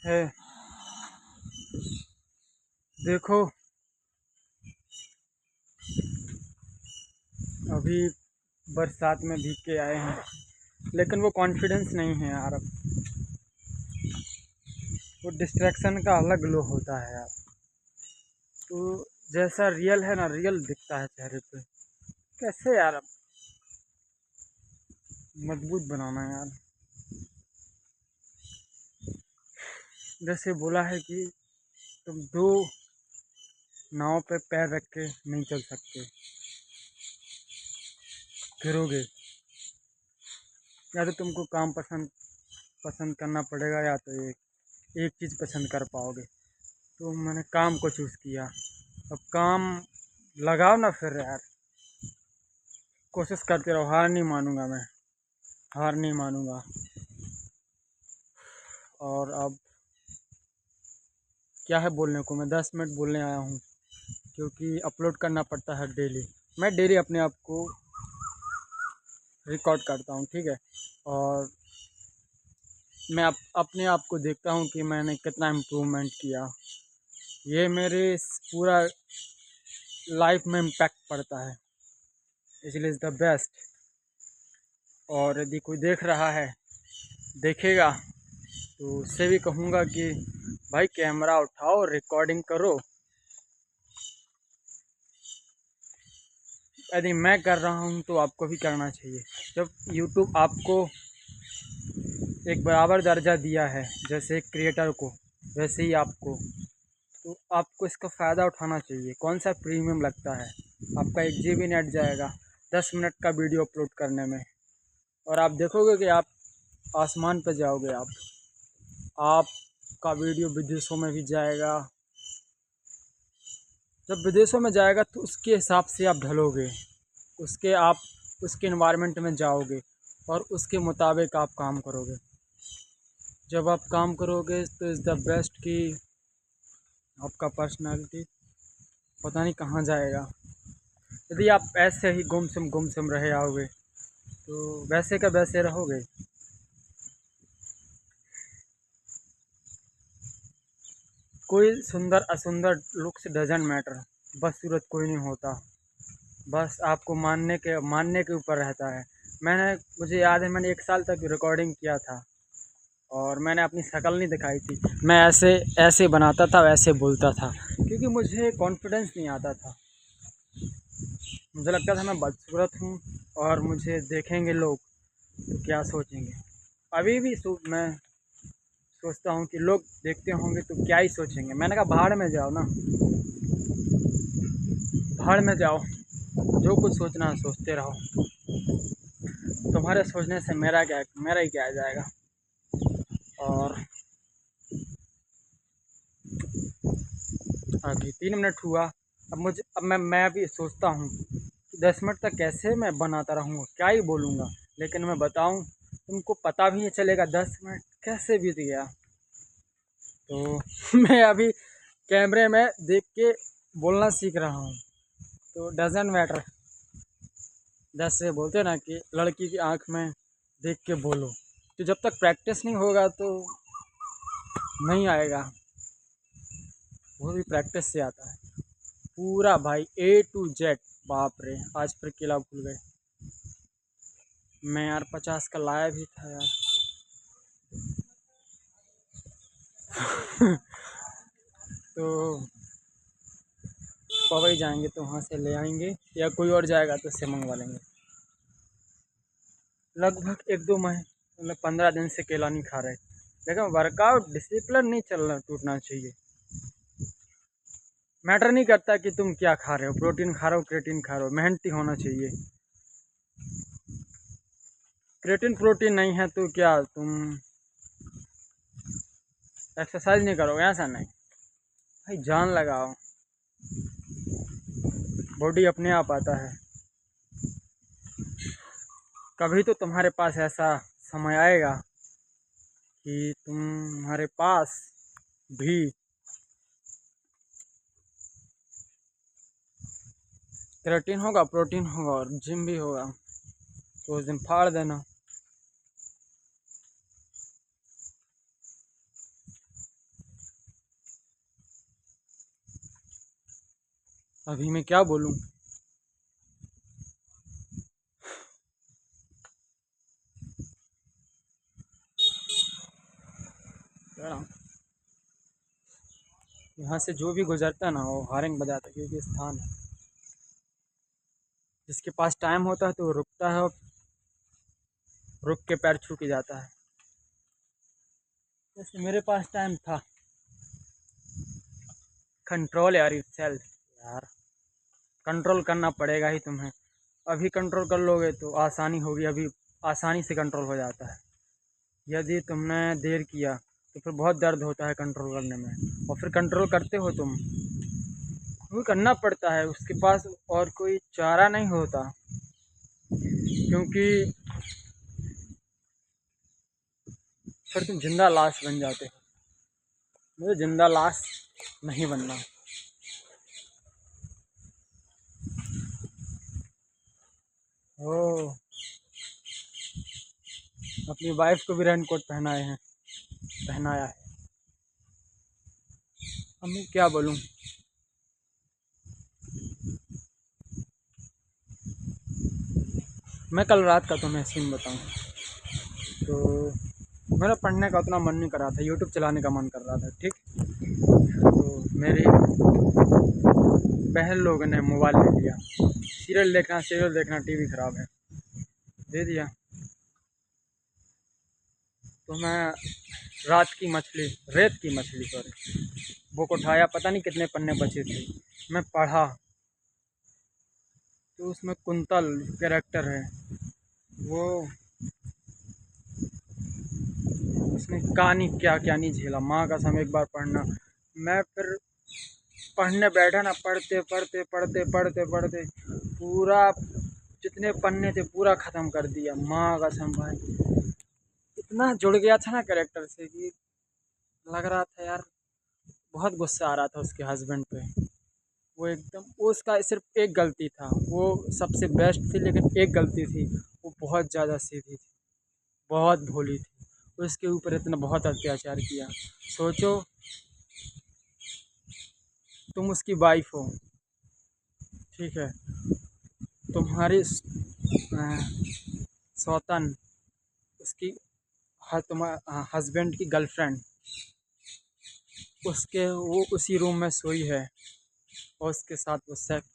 है। देखो, अभी बरसात में भीग के आए हैं, लेकिन वो कॉन्फिडेंस नहीं है यार। अब वो डिस्ट्रैक्शन का अलग ग्लो होता है यार। तो जैसा रियल है ना, रियल दिखता है चेहरे पे। कैसे यार, अब मजबूत बनाना है यार। जैसे बोला है कि तुम दो नाव पे पैर रख के नहीं चल सकते, गिरोगे। या तो तुमको काम पसंद पसंद करना पड़ेगा, या तो एक चीज़ पसंद कर पाओगे। तो मैंने काम को चूज़ किया। अब काम लगाओ ना फिर यार। कोशिश करते रहो, हार नहीं मानूंगा मैं, हार नहीं मानूंगा। और अब क्या है बोलने को, मैं 10 मिनट बोलने आया हूँ, क्योंकि अपलोड करना पड़ता है डेली। मैं डेली अपने आप को रिकॉर्ड करता हूँ, ठीक है। और मैं अपने आप को देखता हूँ कि मैंने कितना इम्प्रूवमेंट किया। ये मेरे पूरा लाइफ में इम्पैक्ट पड़ता है, इसलिए इज़ द बेस्ट। और यदि कोई देख रहा है, देखेगा, तो उससे भी कहूँगा कि भाई कैमरा उठाओ, रिकॉर्डिंग करो। यदि मैं कर रहा हूँ तो आपको भी करना चाहिए। जब यूट्यूब आपको एक बराबर दर्जा दिया है, जैसे एक क्रिएटर को, वैसे ही आपको, तो आपको इसका फ़ायदा उठाना चाहिए। कौन सा प्रीमियम लगता है, आपका 1 GB नेट जाएगा 10 मिनट का वीडियो अपलोड करने में, और आप देखोगे कि आप आसमान पर जाओगे। आपका वीडियो विदेशों में भी जाएगा। जब विदेशों में जाएगा तो उसके हिसाब से आप ढलोगे, उसके इन्वायरमेंट में जाओगे, और उसके मुताबिक आप काम करोगे। जब आप काम करोगे तो इज़ द बेस्ट कि आपका पर्सनालिटी पता नहीं कहाँ जाएगा। यदि आप ऐसे ही गुमसुम रहे आओगे, तो वैसे का वैसे रहोगे। कोई सुंदर असुंदर लुक्स डजंट मैटर, बदसूरत कोई नहीं होता। बस आपको मानने के ऊपर रहता है। मुझे याद है, मैंने 1 साल तक रिकॉर्डिंग किया था, और मैंने अपनी शक्ल नहीं दिखाई थी। मैं ऐसे ऐसे बनाता था, वैसे बोलता था, क्योंकि मुझे कॉन्फिडेंस नहीं आता था। मुझे लगता था मैं बदसूरत हूँ, और मुझे देखेंगे लोग तो क्या सोचेंगे। अभी भी मैं सोचता हूँ कि लोग देखते होंगे तो क्या ही सोचेंगे। मैंने कहा भाड़ में जाओ ना, भाड़ में जाओ, जो कुछ सोचना है सोचते रहो। तुम्हारे सोचने से मेरा ही क्या आ जाएगा। और अभी 3 मिनट हुआ। अब मैं अभी सोचता हूँ कि 10 मिनट तक कैसे मैं बनाता रहूँगा, क्या ही बोलूँगा। लेकिन मैं बताऊँ, तुमको पता भी नहीं चलेगा 10 मिनट कैसे बीत गया। तो मैं अभी कैमरे में देख के बोलना सीख रहा हूँ। तो डजेंट मैटर, जैसे बोलते हैं ना कि लड़की की आंख में देख के बोलो। तो जब तक प्रैक्टिस नहीं होगा तो नहीं आएगा। वो भी प्रैक्टिस से आता है पूरा भाई, A to Z। बाप रे, आज पर किला भूल गए। मैं यार 50 का लाया भी था यार। तो पवई जाएंगे तो वहाँ से ले आएंगे, या कोई और जाएगा तो उससे मंगवा लेंगे। लगभग 1-2 महीने, मतलब 15 दिन से केला नहीं खा रहे। लेकिन वर्कआउट डिसिप्लिन नहीं चलना टूटना चाहिए। मैटर नहीं करता कि तुम क्या खा रहे हो, प्रोटीन खा रहे हो, क्रेटीन खा रहे हो, मेहनती होना चाहिए। क्रेटीन प्रोटीन नहीं है तो क्या तुम एक्सरसाइज नहीं करोगे? ऐसा नहीं भाई, जान लगाओ, बॉडी अपने आप आता है। कभी तो तुम्हारे पास ऐसा समय आएगा कि तुम्हारे पास भी क्रेटीन होगा, प्रोटीन होगा, और जिम भी होगा, तो उस दिन फाड़ देना। अभी मैं क्या बोलूँ। यहाँ से जो भी गुजरता है ना वो हॉर्न बजाता है, क्योंकि स्थान है, जिसके पास टाइम होता है तो वो रुकता है और रुक के पैर छू के जाता है। जैसे मेरे पास टाइम था। कंट्रोल यार सेल्फ, यार कंट्रोल करना पड़ेगा ही तुम्हें। अभी कंट्रोल कर लोगे तो आसानी होगी, अभी आसानी से कंट्रोल हो जाता है। यदि तुमने देर किया तो फिर बहुत दर्द होता है कंट्रोल करने में, और फिर कंट्रोल करते हो तुम, वो करना पड़ता है, उसके पास और कोई चारा नहीं होता, क्योंकि फिर तुम जिंदा लाश बन जाते हो। मुझे जिंदा लाश नहीं बनना। ओ, अपनी वाइफ को भी रेनकोट पहनाए हैं, पहनाया है। अब मैं क्या बोलूँ। मैं कल रात का तुम्हें सीन बताऊँ तो मेरा पढ़ने का उतना मन नहीं कर रहा था, यूट्यूब चलाने का मन कर रहा था, ठीक। तो मेरी बहन लोगों ने मोबाइल ले लिया, सीरियल देखना टीवी ख़राब है, दे दिया। तो मैं रात की मछली रेत की मछली सॉरी बुक उठाया, पता नहीं कितने पन्ने बचे थे, मैं पढ़ा तो उसमें कुंतल कैरेक्टर है, वो उसने कहानी क्या क्या नहीं झेला, माँ का समय एक बार पढ़ना। मैं फिर पढ़ने बैठा ना, पढ़ते पढ़ते पढ़ते पढ़ते पढ़ते पूरा जितने पन्ने थे पूरा ख़त्म कर दिया। माँ कसम भाई, इतना जुड़ गया था ना कैरेक्टर से कि लग रहा था यार, बहुत गुस्सा आ रहा था उसके हस्बैंड पे। वो एकदम, वो उसका सिर्फ एक गलती था, वो सबसे बेस्ट थी, लेकिन एक गलती थी, वो बहुत ज़्यादा सीधी थी, बहुत भोली थी, उसके ऊपर इतना बहुत अत्याचार किया। सोचो, तुम उसकी वाइफ हो, ठीक है, तुम्हारी सौतन उसकी तुम्हारा हस्बैंड की गर्लफ्रेंड, उसके वो उसी रूम में सोई है और उसके साथ वो सेक्स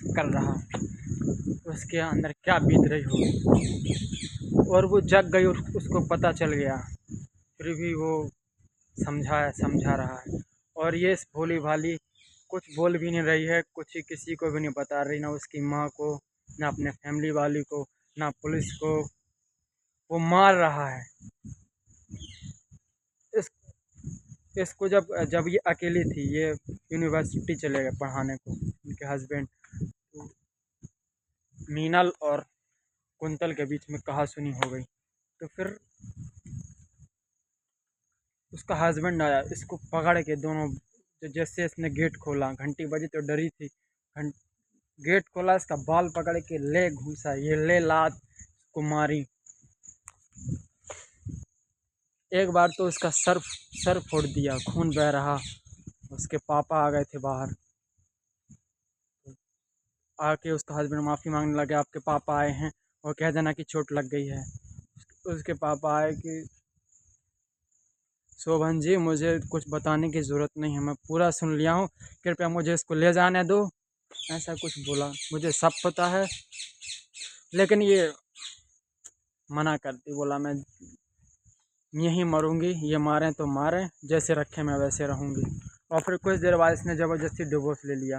कर रहा, उसके अंदर क्या बीत रही होगी। और वो जग गई और उसको पता चल गया, फिर भी वो समझा रहा है। और ये भोली भाली कुछ बोल भी नहीं रही है, कुछ ही किसी को भी नहीं बता रही, ना उसकी माँ को, ना अपने फैमिली वाली को, ना पुलिस को। वो मार रहा है। इस इसको जब जब ये अकेली थी, ये यूनिवर्सिटी चले गए पढ़ाने को, उनके हस्बैंड, तो मीनल और कुंतल के बीच में कहासुनी हो गई। तो फिर उसका हस्बैंड आया, इसको पकड़ के दोनों, जैसे इसने गेट खोला, घंटी बजी तो डरी थी, गेट खोला, इसका बाल पकड़ के ले घुसा, ये ले लात को मारी। एक बार तो उसका सर सर फोड़ दिया, खून बह रहा। उसके पापा आ गए थे बाहर, आके उसका हस्बैंड माफ़ी मांगने लगे, आपके पापा आए हैं और कह देना कि चोट लग गई है। उसके पापा आए कि शोभन जी, मुझे कुछ बताने की ज़रूरत नहीं है, मैं पूरा सुन लिया हूँ, कृपया मुझे इसको ले जाने दो। ऐसा कुछ बोला, मुझे सब पता है, लेकिन ये मना कर दी, बोला मैं यहीं मरूंगी, ये मारें तो मारें, जैसे रखें मैं वैसे रहूंगी। और फिर कुछ देर बाद इसने ज़बरदस्ती डिवोर्स ले लिया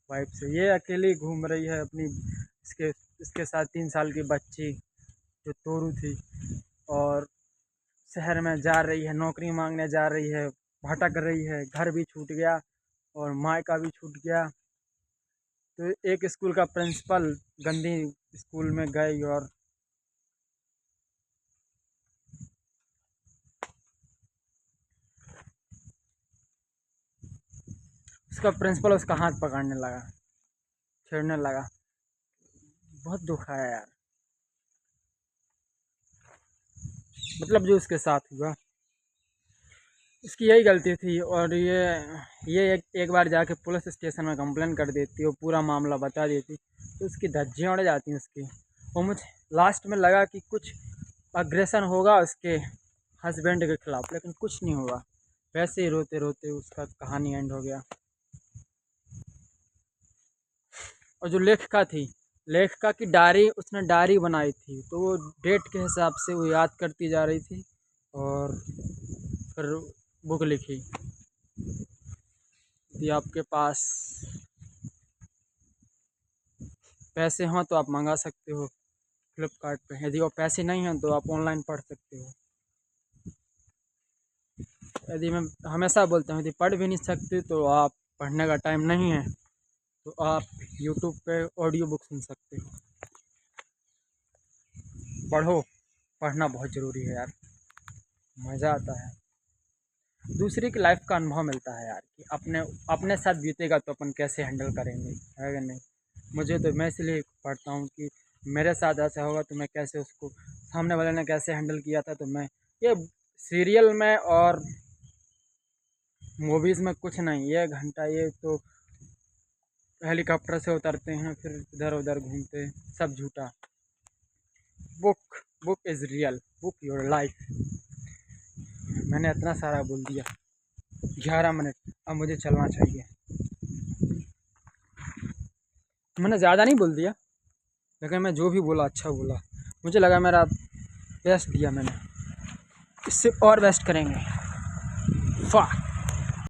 वाइफ से। ये अकेली घूम रही है अपनी, इसके इसके साथ 3 साल की बच्ची जो तोरू थी, और शहर में जा रही है, नौकरी मांगने जा रही है, भटक रही है, घर भी छूट गया और मायका भी छूट गया। तो एक स्कूल का प्रिंसिपल गंदी स्कूल में गई, और उसका प्रिंसिपल उसका हाथ पकड़ने लगा, छेड़ने लगा। बहुत दुख आया यार, मतलब जो उसके साथ हुआ। इसकी यही गलती थी। और ये एक बार जाके पुलिस स्टेशन में कंप्लेन कर देती, वो पूरा मामला बता देती तो उसकी धज्जियाँ उड़ जाती उसकी। और मुझे लास्ट में लगा कि कुछ अग्रेसन होगा उसके हस्बैंड के खिलाफ, लेकिन कुछ नहीं हुआ। वैसे ही रोते रोते उसका कहानी एंड हो गया। और जो लेखिका थी, लेखिका की डायरी, उसने डायरी बनाई थी, तो वो डेट के हिसाब से वो याद करती जा रही थी और फिर बुक लिखी। यदि आपके पास पैसे हों तो आप मंगा सकते हो फ्लिपकार्ट पे, यदि वो पैसे नहीं हैं तो आप ऑनलाइन पढ़ सकते हो। यदि मैं हमेशा बोलता हूँ, यदि पढ़ भी नहीं सकते तो आप, पढ़ने का टाइम नहीं है तो आप यूट्यूब पे ऑडियो बुक सुन सकते हो। पढ़ो, पढ़ना बहुत ज़रूरी है यार, मज़ा आता है। दूसरे की लाइफ का अनुभव मिलता है यार, कि अपने अपने साथ बीतेगा तो अपन कैसे हैंडल करेंगे, है कि नहीं। मुझे तो, मैं इसलिए पढ़ता हूँ कि मेरे साथ ऐसा होगा तो मैं कैसे उसको, सामने वाले ने कैसे हैंडल किया था, तो मैं ये सीरियल में और मूवीज़ में कुछ नहीं, ये घंटा ये तो हेलीकॉप्टर से उतरते हैं फिर इधर उधर घूमते, सब झूठा। Book book is real, book your life. मैंने इतना सारा बोल दिया, 11 मिनट, अब मुझे चलना चाहिए। मैंने ज़्यादा नहीं बोल दिया, लेकिन मैं जो भी बोला अच्छा बोला। मुझे लगा मेरा बेस्ट दिया मैंने, इससे और बेस्ट करेंगे। वाह।